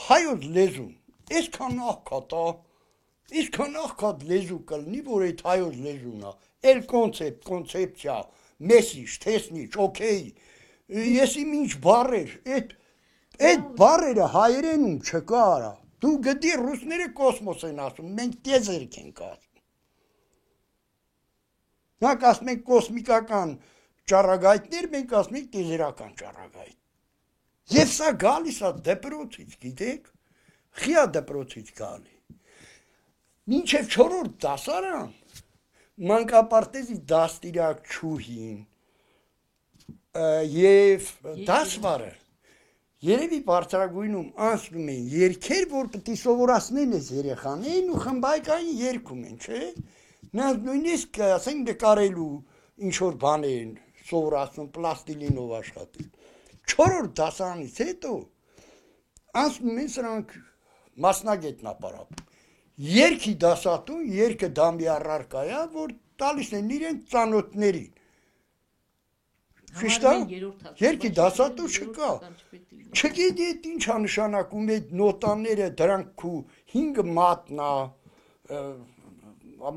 հայոց լեզուն, այսքան աղքատ լեզու կլնի, որ այդ հայոց լեզուն է, էլ կոնցեպցիա, մեսիջ, թեսնիչ, օքեյ, ես իմ ինչ բառեր, այդ բառերը հայերենում չկա արա, դու գտի ռուսները կոսմոս են ասում, մենք տեզերք ենք ասում, նրանք ասում ենք կոսմիկական ճառագայթներ, մենք ասում ենք տեզերական ճառագայթ, և սա գալիս է դպրոցից, գիտեք, խիա դպրոցից գալի, մինչև 4-րդ դասարան, մանկապարտեզի դաստիարակ չուհին և դասվարը երևի բարձրագույնում անցնում են երգեր, որ պետք է սովորացնեն այս երեխաներին ու խմբայկային երգում են, չէ՞, նրանք նույնիսկ ասենք նկարելու ինչ-որ բաներ են սովորացնում, պլաստիլինով աշխատել, 4-րդ դասարանից հետո անցնում են սրանք մասնագետնապարապ, երգի դասատուն, երգը դամբի առարկա է, որ տալիս են իրեն ծանոթներին, ճիշտ է, երգի դասատու չկա, չգիտի այդ ինչա նշանակում այդ նոտաները, դրանք քու 5 մատնա,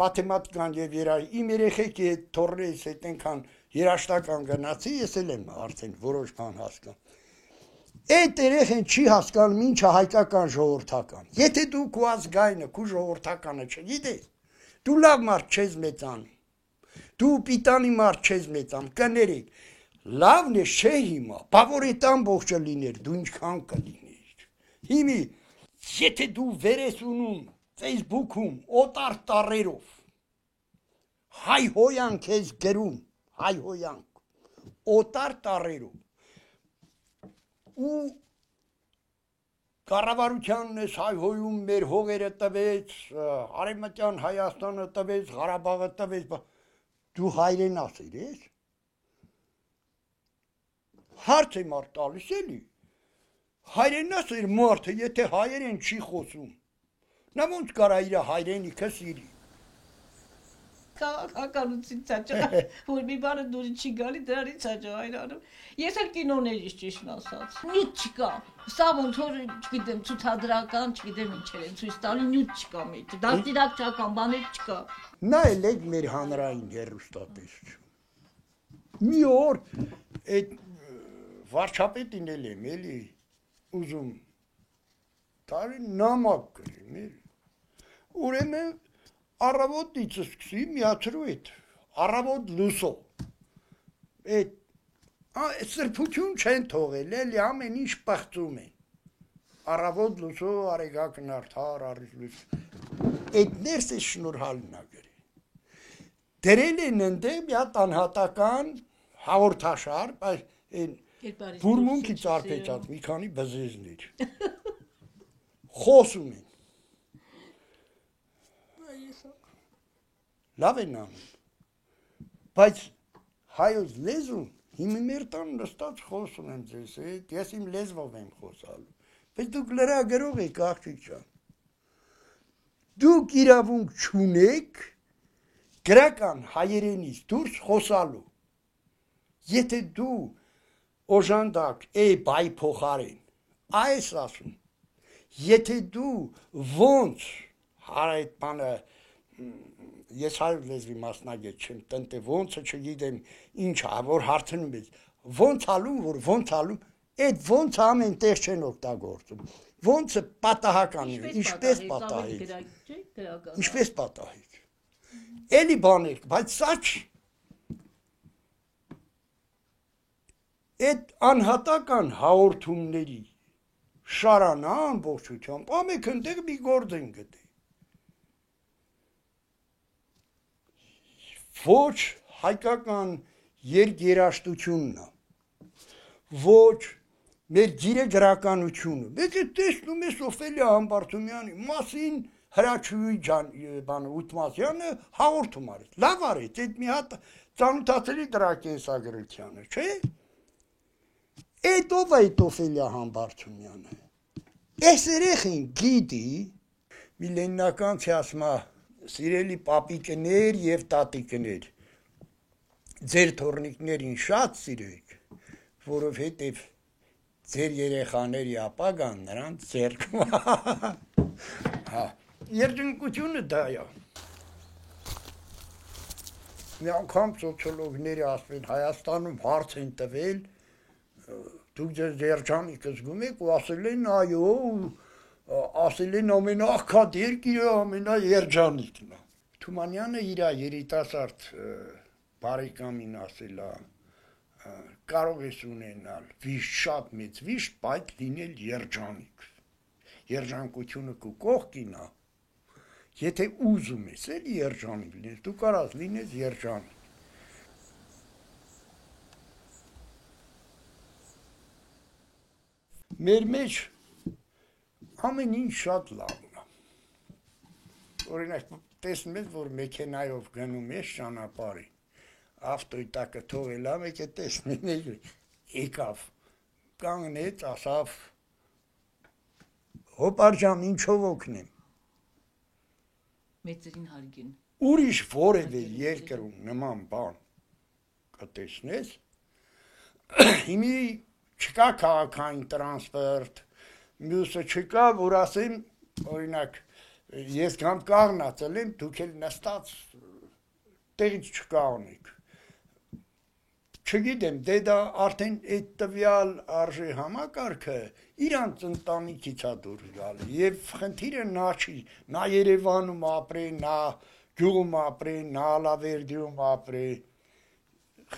մաթեմատիկան և իմ երեխեքի հետ թորրես հետ ենքան երաշտական գնացի, ես էլ եմ արդեն որոշ բան հասկան, այդ երեխեն չի հասկանում ինչա հայկական ժողովրդական, եթե դու քու ազգայինը, քու ժողովրդականը չգիտես, դու լավ մարդ չես մեծանում, դու պիտանի մարդ չես մեծանում, կներեք, լավն է չէ հիմա, բա որ այդ ամբողջը լիներ, դու ինչքան կլիներ, հիմի, եթե դու վեր ես ունում Facebook-ում օտար տառերով, հայհոյանք ես գրում, հայհոյանք, օտար տառերով, ու կառավարությանն ես հայհոյում մեր հողերը տվեց, Արևմտյան Հայաստանը տվեց, Ղարաբաղը տվեց, դու հայրեն ասիր ես, հարց եմ արդ տալիս էլի, հայրեն ասիր մարդը, եթե հայերեն չի խոսում, նա ոնց կարա իր հայրենիքը սիրի, Քաղաքականություն ցաճա, որ մի բանը դուրս չի գալի, դրանից ցաճա հայրանում։ Ես էլ կինոներից ճիշտն ասած։ Նյութ չկա։ Սա ոնց որ, չգիտեմ, ցուցադրական, չգիտեմ ինչեր են ցույց տալի, նյութ չկա մեջ։ Դաստիարակչական բաներ չկա։ Նա էլ է մեր հանրային հեռուստատեսություն։ Մի օր այդ վարչապետին էլ եմ էլի ուզում տարի նամակ գրեմ էլի։ Ուրեմն առավոտից սկսի միացրու այդ առավոտ լուսո այդ սրբություն չեն թողել էլի ամեն ինչ պղծում են առավոտ լուսո արեգակն արդար առիվ լուս այդ ներս է շնորհալն ա գրի դրել են ընդեմ մի հատ անհատական հաղորդաշար բուրմունքի ծարպեցած մի քանի բզեզներ խոսում են լավ են անում, բայց հայոց լեզուն հիմի մեր տան նստած խոսում եմ ձեզ հետ, ես իմ լեզվով եմ խոսալու, բայց դուք լրագրող եք աղջիկ ջան, դուք իրավունք չունեք գրական հայերենից դուրս խոսալու, եթե դու օժանդակ բայ փոխարեն, այս ասում, եթե դու ոնց այդ բանը ես հայոց լեզվի մասնագետ չեմ, տնտե ոնցը չգիտեմ ինչա, որ հարցնում ես, ոնց ալում, որ ոնց ալում, այդ ոնց ամեն տեղ չեն օգտագործում, ոնցը պատահական է, ինչպես պատահեց, էլի բաներ, բայց սա չի, այդ անհատական հաղորդումների շարանա ամբողջությամբ, ամեկ ընդեղ մի գործ են գտել, ոչ հայկական երգերաշտությունն է, ոչ մեր գիրեգրականությունը, մեկ է տեսնում ես Օֆելիա Համբարձումյանի մասին Հրաչուհի Ութմասյանը հաղորդում արեց, լավ արեց, այդ մի հատ ծանոթացրի դրա կենսագրությանը, չէ՞, այդ ով է այդ Օֆելիա Համբարձումյանը, այս երեխին գիտի, մի լենինականցի ասում է, սիրելի պապիկներ և տատիկներ, ձեր թորնիկներին շատ սիրեք, որովհետև ձեր երեխաների ապագան նրանց ձեռքում։ Հա, երջանկությունը դա է։ Մի անգամ սոցիոլոգները ասում են Հայաստանում հարց են տվել, դուք ձեզ երջանիկ զգում եք ու ասել են այո, ասել են ամենաաղքատ երկիրը ամենաերջանիկն է։ Թումանյանը իր երիտասարդ բարեկամին ասել է կարող ես ունենալ վիշտ, շատ մեծ վիշտ, բայց լինել երջանիկ։ Երջանկությունը քո կողքին է։ Եթե ուզում ես էլ երջանիկ լինես, դու կարաս լինես երջանիկ։ Մեր մեջ ամեն ինչ շատ լավն է։ Օրինակ, տեսնում ես, որ մեքենայով գնում ես ճանապարհի, ավտոյի տակը թողել է, մեկ է տեսնում ես, եկավ, կանգնեց, ասավ, հոպարջան, ինչով օգնեմ։ Մեծերին հարգին։ Ուրիշ որևէ երկրում նման բան կտեսնես, հիմի չկա քաղաքային տրանսպորտ, մյուսը չկա, որ ասեմ, օրինակ, ես կամ կաղնացել եմ, դուք էլ նստած տեղից չկաղնեք։ Չգիտեմ, դե դա արդեն այդ տվյալ արժե համակարգը իրանց ընտանիքից է դուրս գալի եւ խնդիրը նա չի, նա Երևանում ապրե, նա գյուղում ապրե, նա Ալավերդիում ապրե,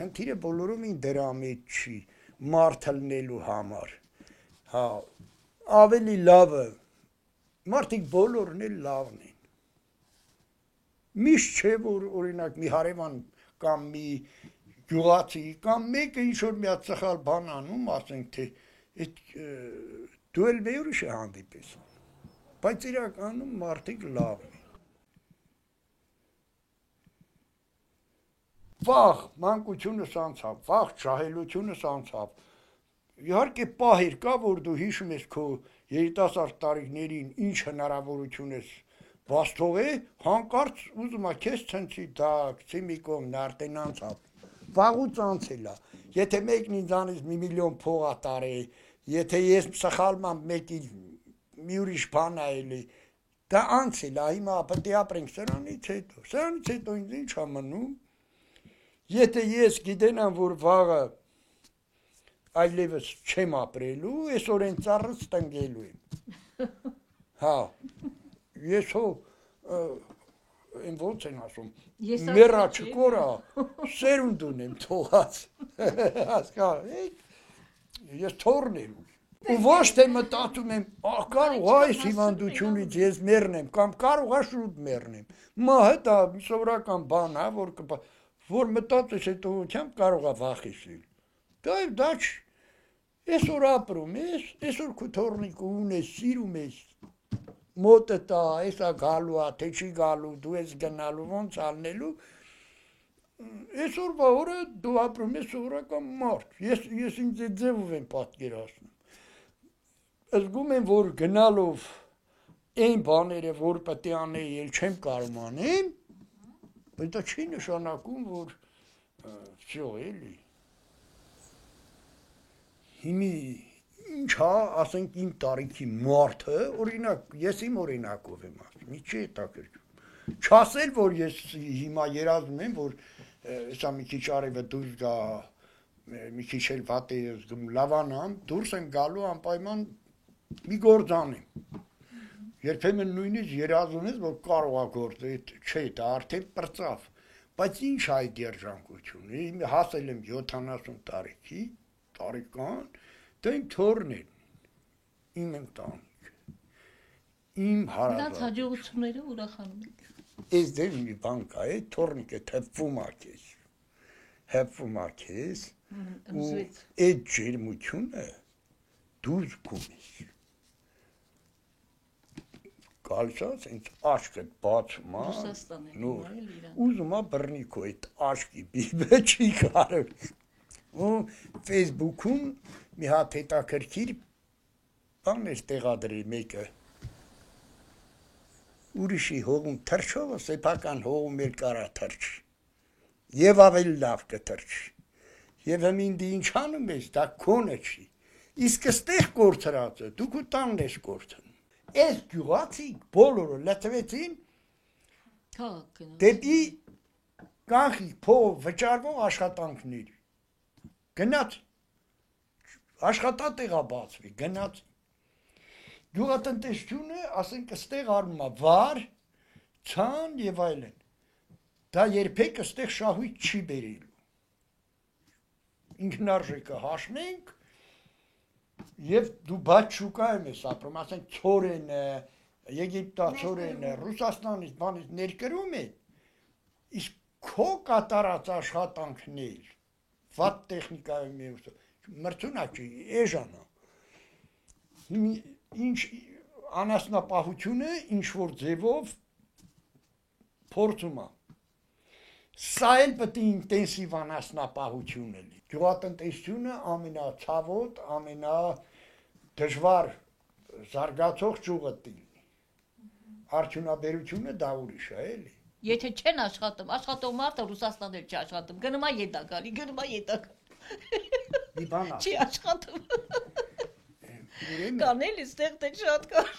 խնդիրը բոլորում են դրա մեջ չի, մարդ լնելու համար, հա, ավելի լավը, մարդիկ բոլորն էլ լավն են, միշտ չէ, որ օրինակ մի հարևան կամ մի գյուղացի կամ մեկը ինչ-որ մի հատ սխալ բան անում, ասենք թե դու էլ վերուշ է հանդիպես, բայց իրականում մարդիկ լավ են։ Վաղ մանկությունս անցավ, վաղ ջահելությունս անցավ, իհարկե պահեր կա, որ դու հիշում ես քո երիտասարդ տարիքներին ինչ հնարավորություն ես բաց թողել, հանկարծ ուզում ես քեզ ցնցի դա, մի կողմ արդեն անցավ։ Վաղուց անցել է, եթե մեկն ինձանից 1 միլիոն փող է տարել, եթե ես սխալմամբ մեկի մի ուրիշ բան է էլի, դա անցել է, հիմա պետք է ապրենք սրանից հետո ինձ ինչ է մնում, եթե ես գիտենամ, որ վաղը այլևս չեմ ապրելու, այսօր են ծառս տնկելու եմ, հա, ես հո Այն ոնց են ասում, մեռա չկորա, սերունդ ունեմ թողած, ես թորն եմ, ու ոչ թե մտածում եմ, կարող այս հիվանդությունից ես մեռնեմ, կամ կարող շուտ մեռնեմ, մահը դա սովորական բան է, որ մտածես այդ ուղղությամբ կարող է վախեցնել, դա չի, այսօր ապրում ես, այսօր քո թորնիկը ունես, սիրում ես, մոտը տա, այսա գալու է, թե չի գալու, դու ես գնալու, ոնց ալնելու, այսօրվա օրը դու ապրում ես սովորական մարդ, ես ինձ այդ ձևով եմ պատկերացնում, զգում եմ, որ գնալով այն բաները, որ պետք է անեի, էլ չեմ կարող անեմ, բայց դա չի նշանակում, որ վсё էլի, հիմի ինչ հա, ասենք իմ տարիքի մարդը, օրինակ, ես իմ օրինակով եմ ասում, մի չի հետաքրքրում, չասել, որ ես հիմա երազում եմ, որ սա մի քիչ արևը դուրս գա, մի քիչ էլ վատ է զգում, լավանամ, դուրս եմ գալու անպայման մի գործ անեմ, երբեմն նույնիսկ երազում ես, որ կարող է գործ, չէ, դա արդեն պրծավ, բայց ինչ այդ երջանկությունը, հասել եմ 70 տարեկան, դա իմ թորն են, իմ ընտանիք, իմ հարազատ։ Նրանց հաջողությունները ուրախանում եք։ Ես դեր մի բան կա, թորնիկը հպվում է քեզ, ու այդ ջերմությունը դու զգում ես։ Գալիս ինձ աչքդ բացում է, ուզում է բռնի քո այդ աչքի բիբը չի կարող։ Ու Facebook-ում մի հատ հետաքրքիր բան էր տեղադրել մեկը ուրիշի հողում թռչողը սեփական հողում էլ կարա թռչի եւ ավելի լավ կթռչի եւ հիմին դի ինչ անում ես դա քոնը չի Իսկ այստեղ կորցրածը դուք ու տանն ես կորցնում։ Այս գյուղացիք բոլորը լծվեցին դեպի կանխիկ փող վճարվող աշխատանքներ։ Գնաց աշխատատեղա բացվի, գնաց։ Գյուղատնտեսությունը, ասենք, այստեղ արվում է վար, ցան եւ այլն։ Դա երբեք այստեղ շահույթ չի բերելու։ Ինքնարժեքը հաշնենք եւ դու բաց շուկայում ես ապրում, ասենք ծորենը, Եգիպտացորենը, Ռուսաստանից բանից ներկրում է, իսկ քո կատարած աշխատանքներ, վատ տեխնիկայում է, մրցունակ չի, էժանա։ Ինչ անասնապահությունը ինչ որ ձևով փորձում է։ Սա էլ պետք է ինտենսիվ անասնապահություն լինի։ Գյուղատնտեսությունը ամենացավոտ, ամենադժվար զարգացող ճյուղը լինի։ Արդյունաբերությունը դա ուրիշ է, էլի։ Եթե չեն աշխատում, աշխատող մարդը Ռուսաստանել չի աշխատում, գնում է ետ գալի, գնում է ետ գալի։ Չի աշխատում։ Կանել էստեղ դե շատ կար։